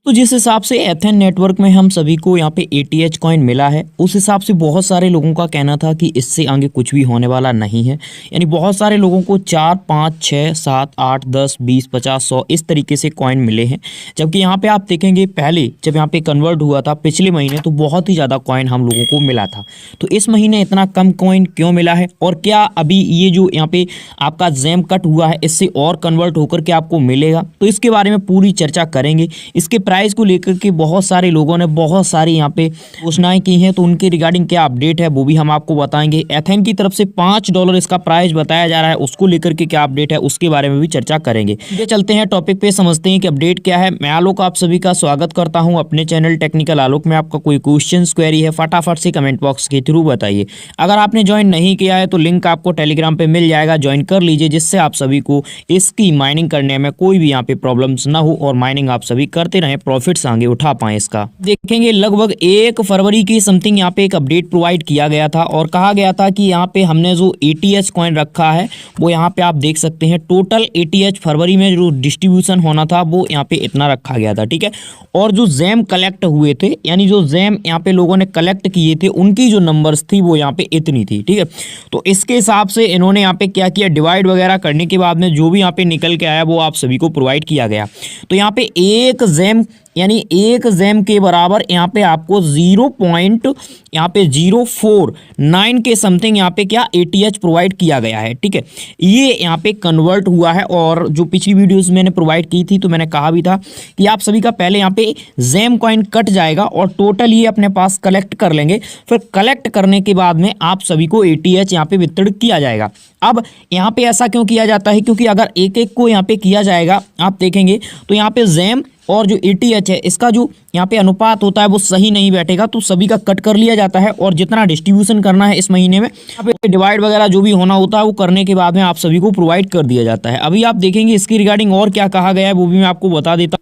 तो जिस हिसाब से एथेन नेटवर्क में हम सभी को यहाँ पे ATH कॉइन मिला है, उस हिसाब से बहुत सारे लोगों का कहना था कि इससे आगे कुछ भी होने वाला नहीं है। यानी बहुत सारे लोगों को 4, 5, 6, 7, 8, 10, 20, 50, 100 इस तरीके से कॉइन मिले हैं। जबकि यहाँ पे आप देखेंगे पहले जब यहाँ पे कन्वर्ट हुआ था पिछले महीने तो बहुत ही ज़्यादा कॉइन हम लोगों को मिला था। तो इस महीने इतना कम कॉइन क्यों मिला है और क्या अभी ये जो यहाँ पे आपका जैम कट हुआ है इससे और कन्वर्ट होकर के आपको मिलेगा, तो इसके बारे में पूरी चर्चा करेंगे। इसके प्राइस को लेकर के बहुत सारे लोगों ने बहुत सारी यहाँ पे घोषणाएं की हैं, तो उनके रिगार्डिंग क्या अपडेट है वो भी हम आपको बताएंगे। एथेन की तरफ से $5 इसका प्राइस बताया जा रहा है, उसको लेकर के क्या अपडेट है उसके बारे में भी चर्चा करेंगे। ये चलते हैं टॉपिक पे, समझते हैं कि अपडेट क्या है। मैं आलोक आप सभी का स्वागत करता हूँ अपने चैनल टेक्निकल आलोक में। आपका कोई क्वेश्चन क्वेरी है फटाफट से कमेंट बॉक्स के थ्रू बताइए। अगर आपने ज्वाइन नहीं किया है तो लिंक आपको टेलीग्राम पे मिल जाएगा, ज्वाइन कर लीजिए, जिससे आप सभी को इसकी माइनिंग करने में कोई भी यहाँ पे प्रॉब्लम्स ना हो और माइनिंग आप सभी करते रहें, प्रॉफिट्स आगे उठा पाएं। इसका देखेंगे लगभग 1 फरवरी की समथिंग यहाँ पे एक अपडेट प्रोवाइड किया गया था और कहा गया था कि यहाँ पे हमने जो ATH कॉइन रखा है वो यहाँ पे आप देख सकते हैं टोटल ATH फरवरी में जो डिस्ट्रीब्यूशन होना था वो यहाँ पे इतना रखा गया था, ठीक है। और जो जैम कलेक्ट हुए थे यानी जो जैम यहाँ पे लोगों ने कलेक्ट किए थे उनकी जो नंबर्स थी वो यहाँ पे इतनी थी, ठीक है। तो इसके हिसाब से इन्होंने यहाँ पे क्या किया, डिवाइड वगैरह करने के बाद में जो भी यहाँ पे निकल के आया वो आप सभी को प्रोवाइड किया गया। तो यहाँ पे एक जैम यानी एक जैम के बराबर यहाँ पे आपको 0.049 के समथिंग यहाँ पे क्या ATH प्रोवाइड किया गया है, ठीक है। ये यहाँ पे कन्वर्ट हुआ है और जो पिछली वीडियोस मैंने प्रोवाइड की थी तो मैंने कहा भी था कि आप सभी का पहले यहाँ पे जैम कॉइन कट जाएगा और टोटल ये अपने पास कलेक्ट कर लेंगे, फिर कलेक्ट करने के बाद में आप सभी को ATH यहाँ पे वितरण किया जाएगा। अब यहाँ पे ऐसा क्यों किया जाता है, क्योंकि अगर एक एक को यहाँ पे किया जाएगा आप देखेंगे तो यहाँ पे जैम और जो ATH है इसका जो यहाँ पे अनुपात होता है वो सही नहीं बैठेगा, तो सभी का कट कर लिया जाता है और जितना डिस्ट्रीब्यूशन करना है इस महीने में यहाँ पे डिवाइड वगैरह जो भी होना होता है वो करने के बाद में आप सभी को प्रोवाइड कर दिया जाता है। अभी आप देखेंगे इसकी रिगार्डिंग और क्या कहा गया है वो भी मैं आपको बता देता हूँ।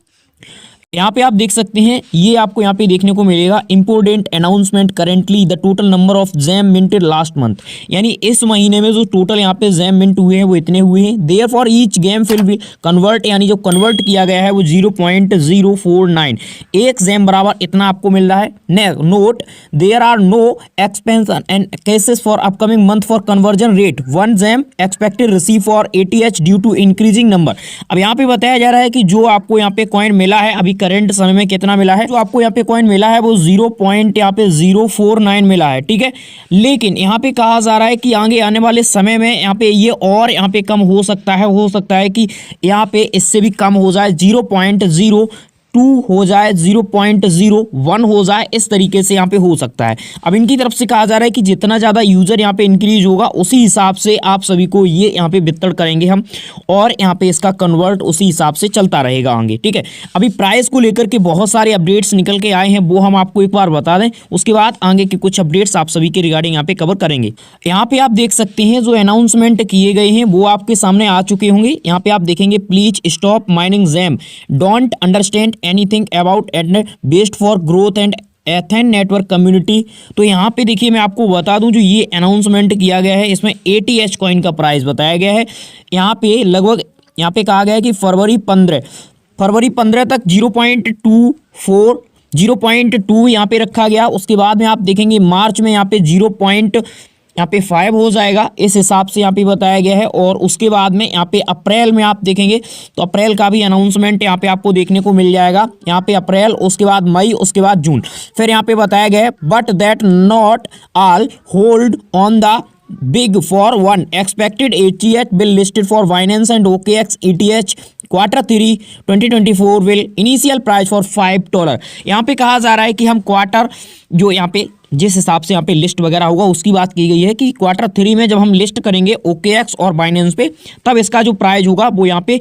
यहाँ पे आप देख सकते हैं, ये आपको यहाँ पे देखने को मिलेगा important announcement currently the total number of jam minted last month, यानी इस महीने में जो टोटल यहाँ पे जैम मिंट हुए हैं वो इतने हुए हैं। Therefore each game fill be convert, यानी जो कन्वर्ट किया गया है वो 0.049, एक जैम बराबर इतना आपको मिल रहा है। Note there are no expansion and cases for upcoming month for conversion rate 1 jam expected receive for ATH due to increasing number. अब यहाँ पे बताया जा रहा है कि जो आपको यहाँ पे कॉइन मिला है अभी करंट समय में कितना मिला है, जो आपको यहाँ पे कॉइन मिला है वो 0.049 मिला है, ठीक है। लेकिन यहाँ पे कहा जा रहा है कि आगे आने वाले समय में यहाँ पे ये और यहाँ पे कम हो सकता है कि यहाँ पे इससे भी कम हो जाए, 0.02 हो जाए, 0.01 हो जाए, इस तरीके से यहाँ पे हो सकता है। अब इनकी तरफ से कहा जा रहा है कि जितना ज़्यादा यूज़र यहाँ पे इंक्रीज होगा उसी हिसाब से आप सभी को ये यहाँ पे वितरण करेंगे हम और यहाँ पे इसका कन्वर्ट उसी हिसाब से चलता रहेगा आगे, ठीक है। अभी प्राइस को लेकर के बहुत सारे अपडेट्स निकल के आए हैं, वो हम आपको एक बार बता दें, उसके बाद आगे के कुछ अपडेट्स आप सभी के रिगार्डिंग यहाँ पे कवर करेंगे। यहाँ पे आप देख सकते हैं जो अनाउंसमेंट किए गए हैं वो आपके सामने आ चुके होंगे। यहाँ पे आप देखेंगे please stop mining jam, don't understand anything about and based for growth and ethane network community. तो यहाँ पे देखिए मैं आपको बता दूं जो ये अनाउंसमेंट किया गया है इसमें ATH कॉइन का प्राइस बताया गया है। यहाँ पे लगभग यहाँ पे कहा गया है कि फरवरी 15 तक 0.2 यहाँ पे रखा गया। उसके बाद में आप देखेंगे मार्च में यहाँ पे 0.5 हो जाएगा, इस हिसाब से यहाँ पे बताया गया है। और उसके बाद में यहाँ पे अप्रैल में आप देखेंगे तो अप्रैल का भी अनाउंसमेंट यहाँ पे आपको देखने को मिल जाएगा। यहाँ पे अप्रैल, उसके बाद मई, उसके बाद जून। फिर यहाँ पे बताया गया है but that not all hold on the big for one expected ATH will listed for Binance and OKX ETH Q3 2024 will initial price for $5। यहाँ पे कहा जा रहा है कि हम क्वार्टर जो यहाँ पे जिस हिसाब से यहाँ पे लिस्ट वगैरह होगा उसकी बात की गई है कि Q3 में जब हम लिस्ट करेंगे OKX और Binance पे तब इसका जो प्राइस होगा वो यहाँ पे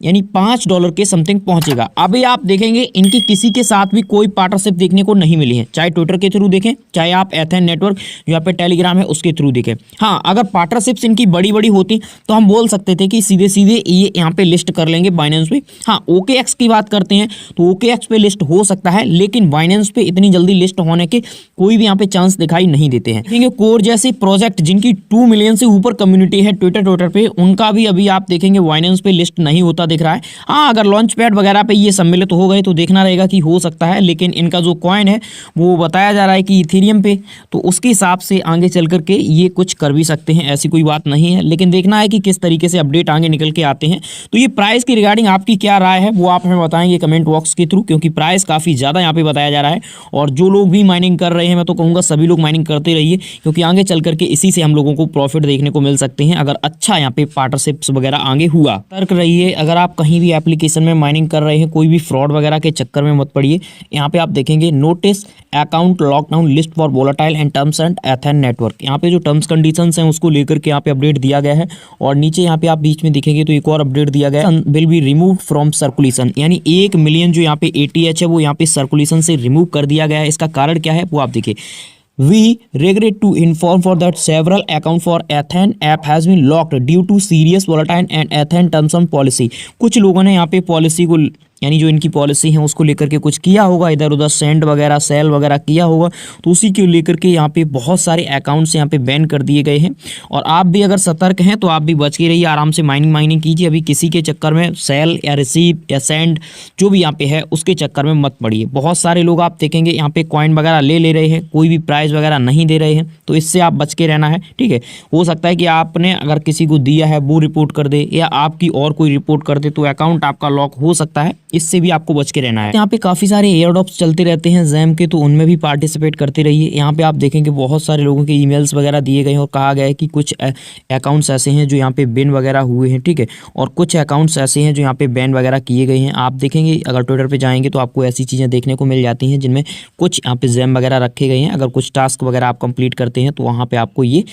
यानी $5 के समथिंग पहुंचेगा। अभी आप देखेंगे इनकी किसी के साथ भी कोई पार्टनरशिप देखने को नहीं मिली है, चाहे ट्विटर के थ्रू देखें, चाहे आप एथेन नेटवर्क यहाँ पे टेलीग्राम है उसके थ्रू देखें। हाँ, अगर पार्टनरशिप्स इनकी बड़ी बड़ी होती तो हम बोल सकते थे कि सीधे सीधे ये यहाँ पे लिस्ट कर लेंगे बाइनेंस पे। हाँ, OKX की बात करते हैं तो OKX पे लिस्ट हो सकता है, लेकिन बाइनेंस पे इतनी जल्दी लिस्ट होने के कोई भी यहाँ पे चांस दिखाई नहीं देते हैं। देखेंगे कोर जैसे प्रोजेक्ट जिनकी 2 मिलियन से ऊपर कम्युनिटी है ट्विटर पे, उनका भी अभी आप देखेंगे बाइनेंस पे लिस्ट नहीं होता दिख रहा है। हाँ, अगर लॉन्च पैड वगैरह पे ये सम्मिलित हो गए तो देखना रहेगा कि हो सकता है, लेकिन इनका जो कॉइन है वो बताया जा रहा है कि इथेरियम पे, तो उसके हिसाब से आगे चल करके ये कुछ कर भी सकते हैं, ऐसी कोई बात नहीं है। लेकिन देखना है कि किस तरीके से अपडेट आगे निकल के आते हैं। तो ये प्राइस की रिगार्डिंग आपकी क्या राय है वो आप हमें बताएंगे कमेंट बॉक्स के थ्रू, क्योंकि प्राइस काफ़ी ज़्यादा यहाँ पे बताया जा रहा है। और जो लोग भी माइनिंग कर रहे हैं, मैं तो कहूँगा सभी लोग माइनिंग करते रहिए, क्योंकि आगे चल करके इसी से हम लोगों को प्रॉफिट देखने को मिल सकते हैं अगर अच्छा यहाँ पे पार्टनरशिप्स वगैरह आगे हुआ। सतर्क रहिए, अगर आप कहीं भी एप्लीकेशन में माइनिंग कर रहे हैं, कोई भी फ्रॉड वगैरह के चक्कर में मत पड़िए। यहाँ पे आप देखेंगे notice account lockdown list for volatile and terms and ethane network, यहाँ पे जो टर्म्स कंडीशंस हैं उसको लेकर के यहाँ पे अपडेट दिया गया है। और नीचे यहाँ पे आप बीच में देखेंगे तो एक और अपडेट दिया गया है, will be remove from circulation, यानी 1 मिलियन जो यहाँ पे ATH है वो यहाँ पे सर्कुलेशन से रिमूव कर दिया गया है। इसका कारण क्या है वो आप देखिए। We regret to inform for that several account for Athene app has been locked due to serious volatile and Athene terms and policy। कुछ लोगों ने यहाँ पे पॉलिसी को, यानी जो इनकी पॉलिसी है उसको लेकर के कुछ किया होगा, इधर उधर सेंड वगैरह सेल वगैरह किया होगा, तो उसी को लेकर के यहाँ पे बहुत सारे अकाउंट्स यहाँ पे बैन कर दिए गए हैं। और आप भी अगर सतर्क हैं तो आप भी बच के रहिए, आराम से माइनिंग कीजिए। अभी किसी के चक्कर में सेल या रिसीव या सेंड जो भी यहाँ पे है उसके चक्कर में मत पड़िए। बहुत सारे लोग आप देखेंगे यहाँ पे कॉइन वगैरह ले रहे हैं, कोई भी प्राइस वगैरह नहीं दे रहे हैं, तो इससे आप बच के रहना है, ठीक है। हो सकता है कि आपने अगर किसी को दिया है वो रिपोर्ट कर दे या आपकी और कोई रिपोर्ट कर दे, तो अकाउंट आपका लॉक हो सकता है, इससे भी आपको बच के रहना है। यहाँ पे काफी सारे एयर ड्रॉप्स चलते रहते हैं जैम के, तो उनमें भी पार्टिसिपेट करते रहिए। यहाँ पे आप देखेंगे बहुत सारे लोगों के ईमेल्स वगैरह दिए गए हैं और कहा गया है कि कुछ अकाउंट्स ऐसे हैं जो यहाँ पे बैन वगैरह हुए हैं, ठीक है, और कुछ अकाउंट्स ऐसे हैं जो यहाँ पे बैन वगैरह किए गए हैं। आप देखेंगे अगर ट्विटर पे जाएंगे तो आपको ऐसी चीज़ें देखने को मिल जाती हैं जिनमें कुछ यहाँ पे जैम वगैरह रखे गए हैं। अगर कुछ टास्क वगैरह आप कंप्लीट करते हैं तो वहाँ पे आपको ये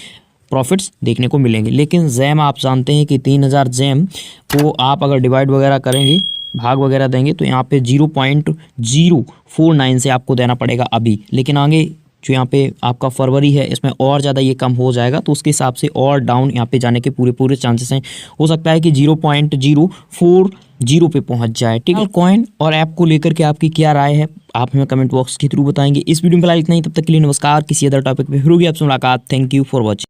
प्रॉफिट्स देखने को मिलेंगे। लेकिन जैम आप जानते हैं कि 3000 जैम को आप अगर डिवाइड वगैरह करेंगे, भाग वगैरह देंगे, तो यहाँ पे 0.049 से आपको देना पड़ेगा अभी। लेकिन आगे जो यहाँ पे आपका फरवरी है इसमें और ज़्यादा ये कम हो जाएगा, तो उसके हिसाब से और डाउन यहाँ पे जाने के पूरे चांसेस हैं। हो सकता है कि 0.040 पे पहुँच जाए, ठीक है। कॉइन और ऐप को लेकर के आपकी क्या राय है आप हमें कमेंट बॉक्स के थ्रू बताएंगे। इस वीडियो में फिलहाल इतना ही, तब तक के लिए नमस्कार। किसी अदर टॉपिक पे फिर होगी आपसे मुलाकात। Thank you for watching.